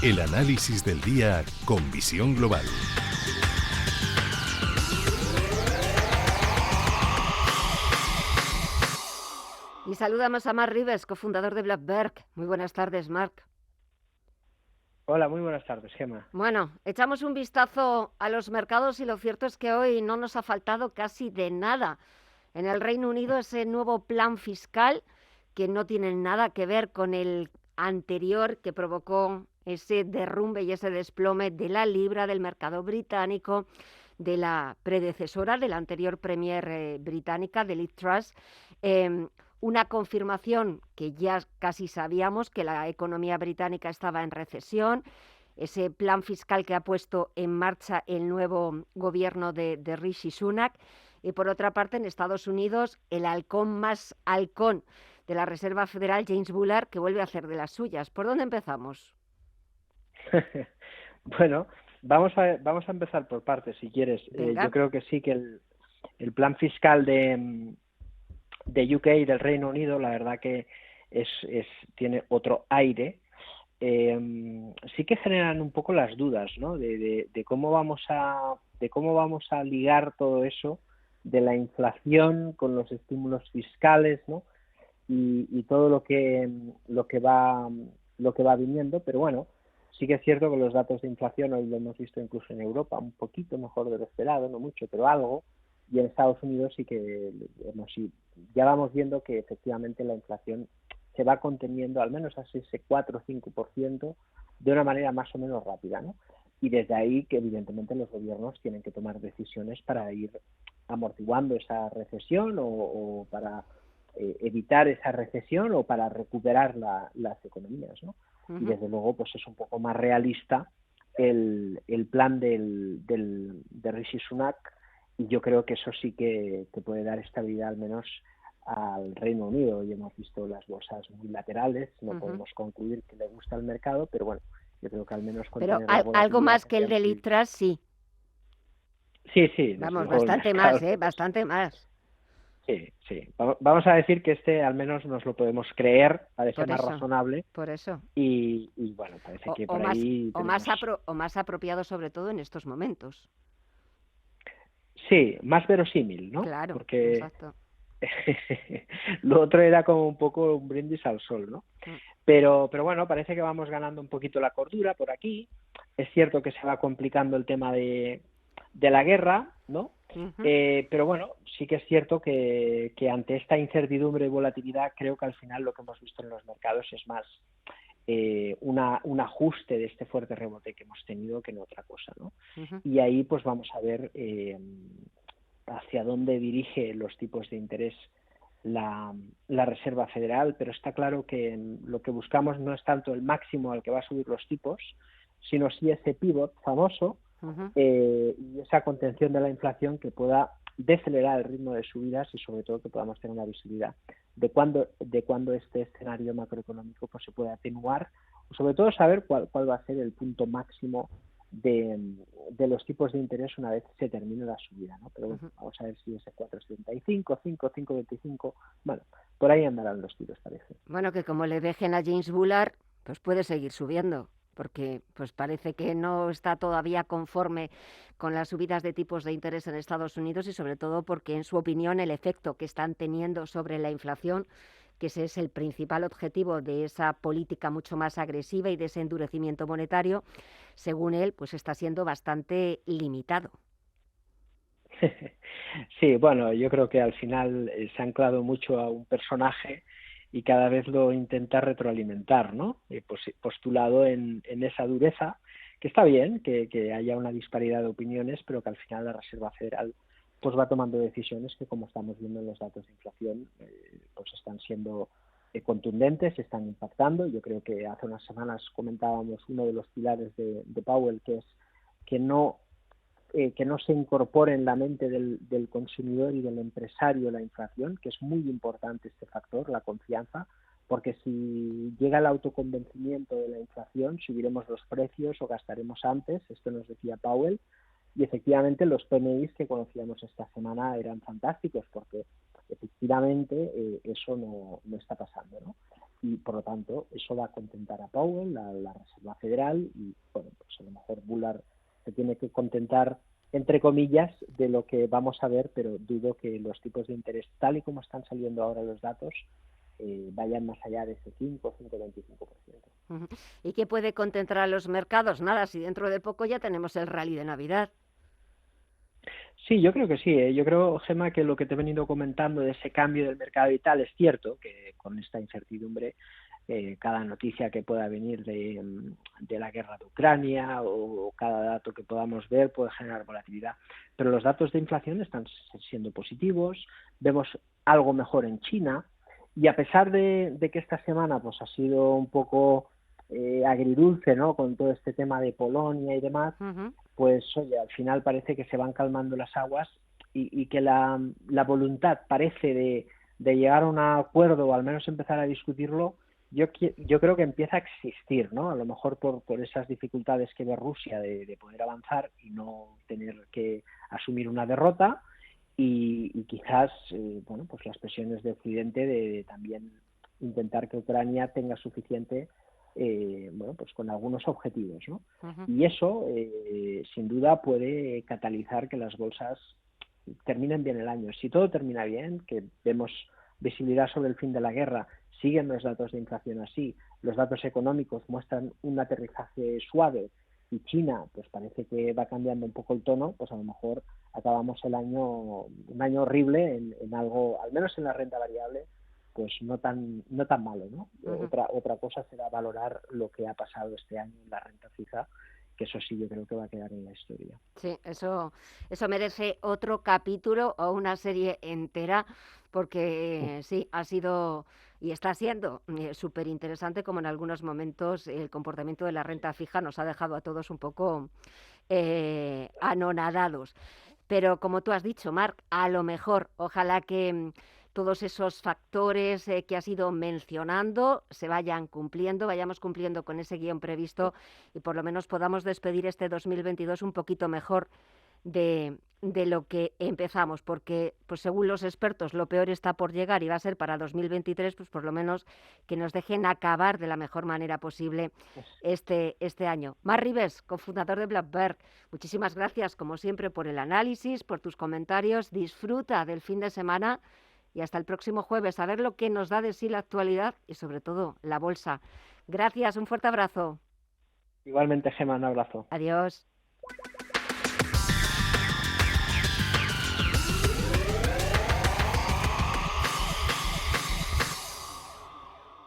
El análisis del día con visión global. Y saludamos a Mark Rivers, cofundador de Blackberg. Muy buenas tardes, Mark. Hola, muy buenas tardes, Gemma. Bueno, echamos un vistazo a los mercados y lo cierto es que hoy no nos ha faltado casi de nada. En el Reino Unido ese nuevo plan fiscal que no tiene nada que ver con el anterior que provocó ese derrumbe y ese desplome de la libra, del mercado británico, de la predecesora de la anterior premier británica, de Liz Truss. Una confirmación que ya casi sabíamos, que la economía británica estaba en recesión, ese plan fiscal que ha puesto en marcha el nuevo gobierno de Rishi Sunak. Y por otra parte, en Estados Unidos, el halcón más halcón de la Reserva Federal, James Bullard, que vuelve a hacer de las suyas. ¿Por dónde empezamos? Bueno, vamos a empezar por partes, si quieres. Yo creo que sí que el plan fiscal de UK y del Reino Unido, la verdad que tiene otro aire. Sí que generan un poco las dudas, ¿no? De cómo vamos a ligar todo eso de la inflación con los estímulos fiscales, ¿no? Y todo lo que va viniendo, pero bueno, sí que es cierto que los datos de inflación hoy lo hemos visto incluso en Europa un poquito mejor de lo esperado, no mucho, pero algo, y en Estados Unidos sí que ya vamos viendo que efectivamente la inflación se va conteniendo al menos a ese 4 o 5% de una manera más o menos rápida, ¿no? Y desde ahí que evidentemente los gobiernos tienen que tomar decisiones para ir amortiguando esa recesión o para evitar esa recesión o para recuperar las economías, ¿no? Uh-huh. Y desde luego pues es un poco más realista el plan de Rishi Sunak, y yo creo que eso sí que puede dar estabilidad al menos al Reino Unido. Hoy hemos visto las bolsas muy laterales, no podemos concluir que le gusta al mercado, pero bueno, yo creo que al menos... Pero algo más que el de Liz Truss, sí. Sí. Vamos, bastante más, bastante más. Sí. Vamos a decir que al menos nos lo podemos creer, parece más razonable. Por eso. Y bueno, parece que por ahí... O más apropiado sobre todo en estos momentos. Sí, más verosímil, ¿no? Claro, porque exacto. Lo otro era como un poco un brindis al sol, ¿no? Pero bueno, parece que vamos ganando un poquito la cordura por aquí. Es cierto que se va complicando el tema de la guerra, ¿no? Uh-huh. Pero bueno, sí que es cierto que ante esta incertidumbre y volatilidad, creo que al final lo que hemos visto en los mercados es más un ajuste de este fuerte rebote que hemos tenido que no otra cosa, ¿no? Uh-huh. Y ahí pues vamos a ver hacia dónde dirige los tipos de interés la Reserva Federal, pero está claro que lo que buscamos no es tanto el máximo al que va a subir los tipos, sino sí ese pivot famoso, uh-huh, y esa contención de la inflación que pueda decelerar el ritmo de subidas y sobre todo que podamos tener una visibilidad de cuándo este escenario macroeconómico pues se puede atenuar, o sobre todo saber cuál va a ser el punto máximo de los tipos de interés una vez se termine la subida, ¿no? Pero bueno, vamos a ver si es 4,75, 5,25, bueno, por ahí andarán los tiros, parece. Bueno, que como le dejen a James Bullard, pues puede seguir subiendo, porque pues parece que no está todavía conforme con las subidas de tipos de interés en Estados Unidos y sobre todo porque, en su opinión, el efecto que están teniendo sobre la inflación, que ese es el principal objetivo de esa política mucho más agresiva y de ese endurecimiento monetario, según él, pues está siendo bastante limitado. Sí, bueno, yo creo que al final se ha anclado mucho a un personaje y cada vez lo intenta retroalimentar, ¿no? Postulado en esa dureza, que está bien, que haya una disparidad de opiniones, pero que al final la Reserva Federal pues va tomando decisiones que, como estamos viendo en los datos de inflación, pues están siendo contundentes, están impactando. Yo creo que hace unas semanas comentábamos uno de los pilares de Powell, que es que no se incorpore en la mente del consumidor y del empresario la inflación, que es muy importante este factor, la confianza, porque si llega el autoconvencimiento de la inflación, subiremos los precios o gastaremos antes, esto nos decía Powell, y efectivamente los PMIs que conocíamos esta semana eran fantásticos, porque efectivamente eso no está pasando, ¿no? y por lo tanto eso va a contentar a Powell, la Reserva Federal, y bueno, pues a lo mejor Bullard se tiene que contentar, entre comillas, de lo que vamos a ver, pero dudo que los tipos de interés, tal y como están saliendo ahora los datos, vayan más allá de ese 5, 5,25%. Ujú. ¿Y qué puede contentar a los mercados? Nada, si dentro de poco ya tenemos el rally de Navidad. Sí, yo creo que sí. Yo creo, Gemma, que lo que te he venido comentando de ese cambio del mercado y tal, es cierto que con esta incertidumbre, cada noticia que pueda venir de la guerra de Ucrania o cada dato que podamos ver puede generar volatilidad. Pero los datos de inflación están siendo positivos, vemos algo mejor en China, y a pesar de que esta semana pues ha sido un poco agridulce, ¿no?, con todo este tema de Polonia y demás, Ujú. pues oye, al final parece que se van calmando las aguas y que la voluntad parece de llegar a un acuerdo o al menos empezar a discutirlo, yo creo que empieza a existir, ¿no? A lo mejor por esas dificultades que ve Rusia de poder avanzar y no tener que asumir una derrota, y quizás bueno, pues las presiones de Occidente de también intentar que Ucrania tenga suficiente, bueno, pues con algunos objetivos, ¿no? Ujú. Y eso, sin duda, puede catalizar que las bolsas terminen bien el año. Si todo termina bien, que vemos visibilidad sobre el fin de la guerra, siguen los datos de inflación así, los datos económicos muestran un aterrizaje suave, y China pues parece que va cambiando un poco el tono, pues a lo mejor acabamos el año, un año horrible en algo, al menos en la renta variable, pues no tan malo, ¿no? Ujú. Otra cosa será valorar lo que ha pasado este año en la renta fija, que eso sí yo creo que va a quedar en la historia. Sí, eso merece otro capítulo o una serie entera, porque sí, ha sido y está siendo súper interesante, como en algunos momentos el comportamiento de la renta fija nos ha dejado a todos un poco anonadados. Pero como tú has dicho, Marc, a lo mejor, ojalá que todos esos factores que has ido mencionando se vayan cumpliendo, vayamos cumpliendo con ese guión previsto y por lo menos podamos despedir este 2022 un poquito mejor de lo que empezamos, porque pues según los expertos lo peor está por llegar y va a ser para 2023, pues por lo menos que nos dejen acabar de la mejor manera posible este año. Marc Ribes, cofundador de Blackberg, muchísimas gracias como siempre por el análisis, por tus comentarios, disfruta del fin de semana y hasta el próximo jueves a ver lo que nos da de sí la actualidad y sobre todo la bolsa. Gracias, un fuerte abrazo. Igualmente, Gemma, un abrazo. Adiós.